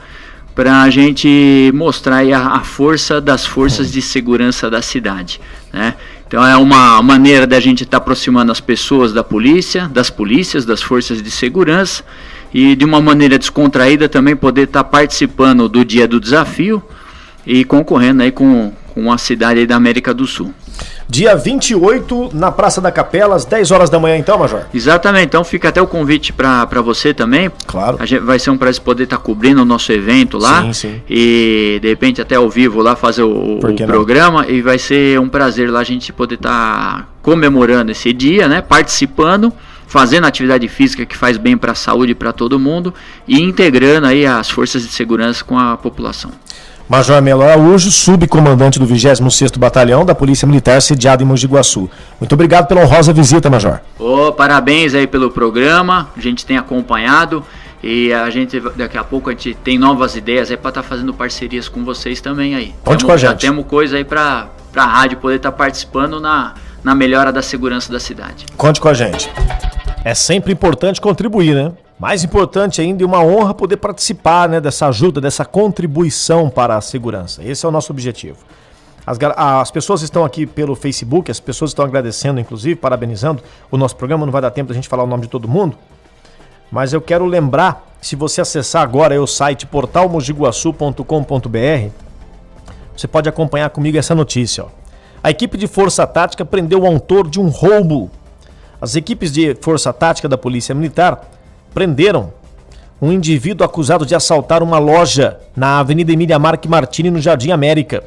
para a gente mostrar aí a força das forças de segurança da cidade, né? Então é uma maneira da gente estar aproximando as pessoas da polícia, das polícias, das forças de segurança, e de uma maneira descontraída também poder estar participando do Dia do Desafio e concorrendo aí com a cidade aí da América do Sul.
Dia 28, na Praça da Capela, às 10 horas da manhã, então, Major?
Exatamente, então fica até o convite para você também.
Claro.
Vai ser um prazer poder estar cobrindo o nosso evento lá.
Sim, sim.
E de repente até ao vivo lá fazer o programa. E vai ser um prazer lá a gente poder estar comemorando esse dia, né? Participando, fazendo atividade física que faz bem para a saúde e para todo mundo. E integrando aí as forças de segurança com a população.
Major Melo Araújo, subcomandante do 26º Batalhão da Polícia Militar, sediado em Mogi Guaçu. Muito obrigado pela honrosa visita, Major.
Parabéns aí pelo programa, a gente tem acompanhado e daqui a pouco a gente tem novas ideias aí para estar fazendo parcerias com vocês também aí.
Conte com a gente.
Já temos coisa aí para a rádio poder estar participando na melhora da segurança da cidade.
Conte com a gente. É sempre importante contribuir, né? Mais importante ainda, e uma honra poder participar, né, dessa ajuda, dessa contribuição para a segurança. Esse é o nosso objetivo. As pessoas estão aqui pelo Facebook, as pessoas estão agradecendo, inclusive, parabenizando o nosso programa. Não vai dar tempo da gente falar o nome de todo mundo, mas eu quero lembrar, se você acessar agora o site portalmogiguaçu.com.br, você pode acompanhar comigo essa notícia. Ó. A equipe de Força Tática prendeu o autor de um roubo. As equipes de Força Tática da Polícia Militar prenderam um indivíduo acusado de assaltar uma loja na Avenida Emília Marque Martini, no Jardim América.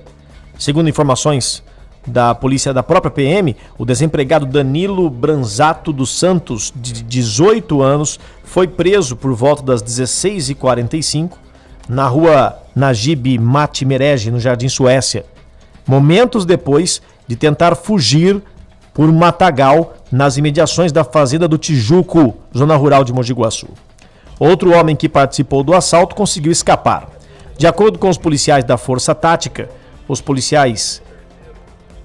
Segundo informações da polícia da própria PM, o desempregado Danilo Branzato dos Santos, de 18 anos, foi preso por volta das 16h45 na rua Najib Matimerege, no Jardim Suécia, momentos depois de tentar fugir por matagal nas imediações da Fazenda do Tijuco, zona rural de Mogi Guaçu. Outro homem que participou do assalto conseguiu escapar. De acordo com os policiais da Força Tática, os policiais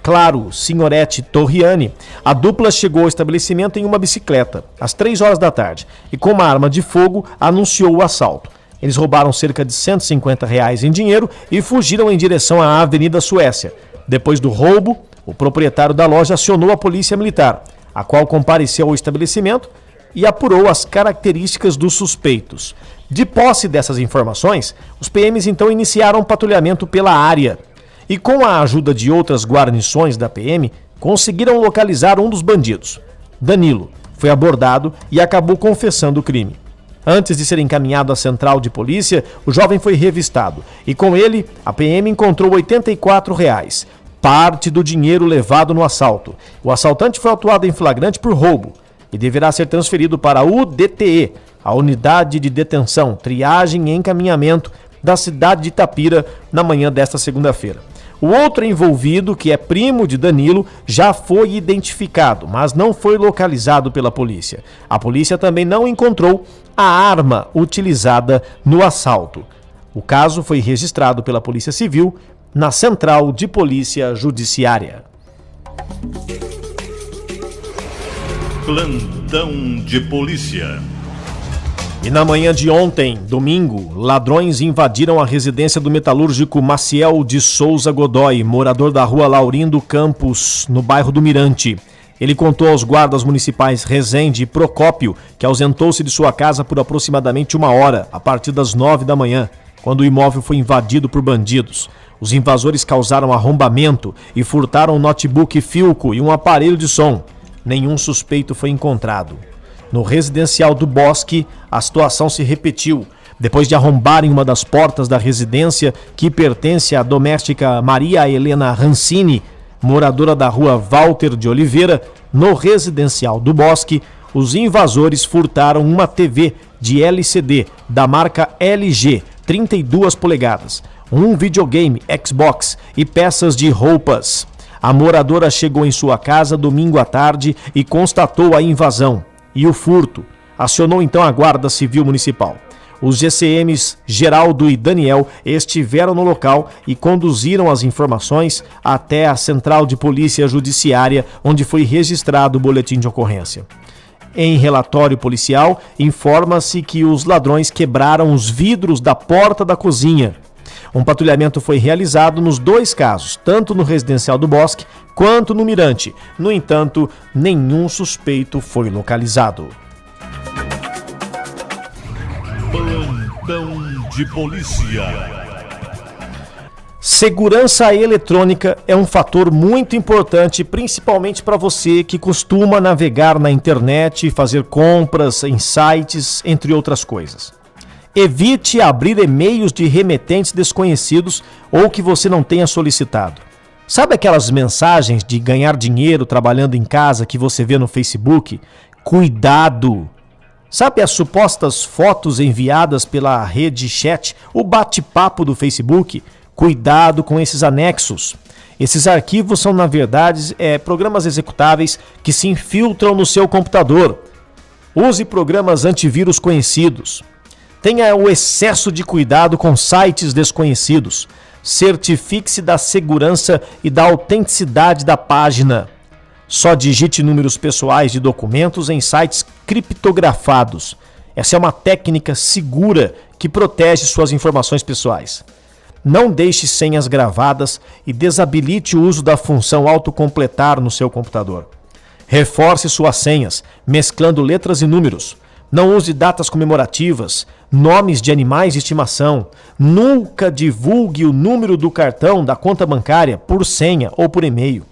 Claro Signoretti Torriani, a dupla chegou ao estabelecimento em uma bicicleta, às 3 horas da tarde, e com uma arma de fogo anunciou o assalto. Eles roubaram cerca de R$150 em dinheiro e fugiram em direção à Avenida Suécia. Depois do roubo, o proprietário da loja acionou a polícia militar, a qual compareceu ao estabelecimento e apurou as características dos suspeitos. De posse dessas informações, os PMs então iniciaram um patrulhamento pela área e, com a ajuda de outras guarnições da PM, conseguiram localizar um dos bandidos. Danilo foi abordado e acabou confessando o crime. Antes de ser encaminhado à central de polícia, o jovem foi revistado e, com ele, a PM encontrou R$84, parte do dinheiro levado no assalto. O assaltante foi autuado em flagrante por roubo e deverá ser transferido para a UDTE, a Unidade de Detenção, Triagem e Encaminhamento da cidade de Itapira, na manhã desta segunda-feira. O outro envolvido, que é primo de Danilo, já foi identificado, mas não foi localizado pela polícia. A polícia também não encontrou a arma utilizada no assalto. O caso foi registrado pela Polícia Civil na Central de Polícia Judiciária.
Plantão de polícia.
E na manhã de ontem, domingo, ladrões invadiram a residência do metalúrgico Maciel de Souza Godoy, morador da rua Laurindo Campos, no bairro do Mirante. Ele contou aos guardas municipais Rezende e Procópio que ausentou-se de sua casa por aproximadamente 1 hora, a partir das 9 da manhã, quando o imóvel foi invadido por bandidos. Os invasores causaram arrombamento e furtaram um notebook Philco e um aparelho de som. Nenhum suspeito foi encontrado. No residencial do Bosque, a situação se repetiu. Depois de arrombarem uma das portas da residência, que pertence à doméstica Maria Helena Rancini, moradora da rua Walter de Oliveira, no residencial do Bosque, os invasores furtaram uma TV de LCD da marca LG, 32 polegadas, um videogame Xbox e peças de roupas. A moradora chegou em sua casa domingo à tarde e constatou a invasão e o furto. Acionou então a Guarda Civil Municipal. Os GCMs Geraldo e Daniel estiveram no local e conduziram as informações até a Central de Polícia Judiciária, onde foi registrado o boletim de ocorrência. Em relatório policial, informa-se que os ladrões quebraram os vidros da porta da cozinha. Um patrulhamento foi realizado nos 2 casos, tanto no residencial do Bosque quanto no Mirante. No entanto, nenhum suspeito foi localizado.
Plantão de polícia.
Segurança eletrônica é um fator muito importante, principalmente para você que costuma navegar na internet, fazer compras em sites, entre outras coisas. Evite abrir e-mails de remetentes desconhecidos ou que você não tenha solicitado. Sabe aquelas mensagens de ganhar dinheiro trabalhando em casa que você vê no Facebook? Cuidado! Sabe as supostas fotos enviadas pela rede chat, o bate-papo do Facebook? Cuidado com esses anexos. Esses arquivos são, na verdade, programas executáveis que se infiltram no seu computador. Use programas antivírus conhecidos. Tenha o excesso de cuidado com sites desconhecidos. Certifique-se da segurança e da autenticidade da página. Só digite números pessoais de documentos em sites criptografados. Essa é uma técnica segura que protege suas informações pessoais. Não deixe senhas gravadas e desabilite o uso da função autocompletar no seu computador. Reforce suas senhas, mesclando letras e números. Não use datas comemorativas, nomes de animais de estimação. Nunca divulgue o número do cartão da conta bancária por senha ou por e-mail.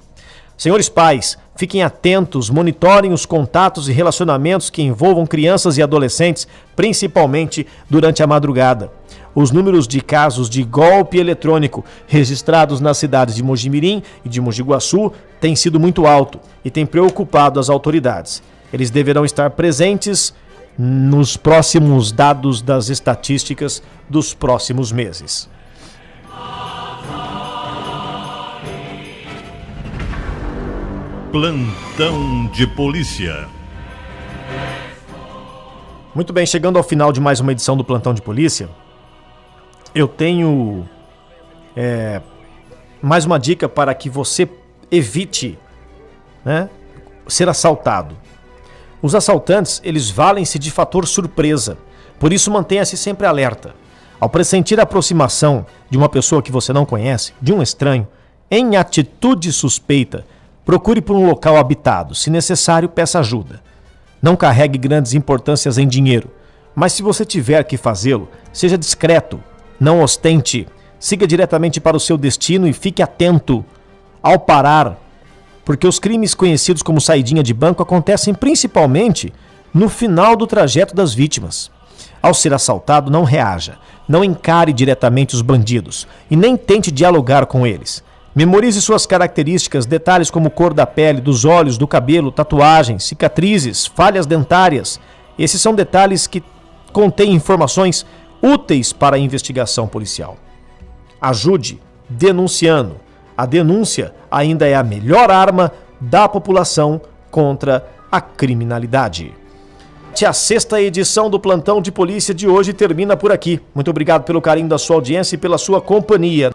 Senhores pais, fiquem atentos, monitorem os contatos e relacionamentos que envolvam crianças e adolescentes, principalmente durante a madrugada. Os números de casos de golpe eletrônico registrados nas cidades de Mojimirim e de Mogi Guaçu têm sido muito alto e têm preocupado as autoridades. Eles deverão estar presentes nos próximos dados das estatísticas dos próximos meses.
Plantão de polícia.
Muito bem, chegando ao final de mais uma edição do Plantão de Polícia, eu tenho mais uma dica para que você evite, ser assaltado. Os assaltantes, eles valem-se de fator surpresa, por isso mantenha-se sempre alerta. Ao pressentir a aproximação de uma pessoa que você não conhece, de um estranho, em atitude suspeita, procure por um local habitado. Se necessário, peça ajuda. Não carregue grandes importâncias em dinheiro, mas se você tiver que fazê-lo, seja discreto, não ostente, siga diretamente para o seu destino e fique atento ao parar, porque os crimes conhecidos como saidinha de banco acontecem principalmente no final do trajeto das vítimas. Ao ser assaltado, não reaja, não encare diretamente os bandidos e nem tente dialogar com eles. Memorize suas características, detalhes como cor da pele, dos olhos, do cabelo, tatuagens, cicatrizes, falhas dentárias. Esses são detalhes que contêm informações úteis para a investigação policial. Ajude denunciando. A denúncia ainda é a melhor arma da população contra a criminalidade. A sexta edição do Plantão de Polícia de hoje termina por aqui. Muito obrigado pelo carinho da sua audiência e pela sua companhia.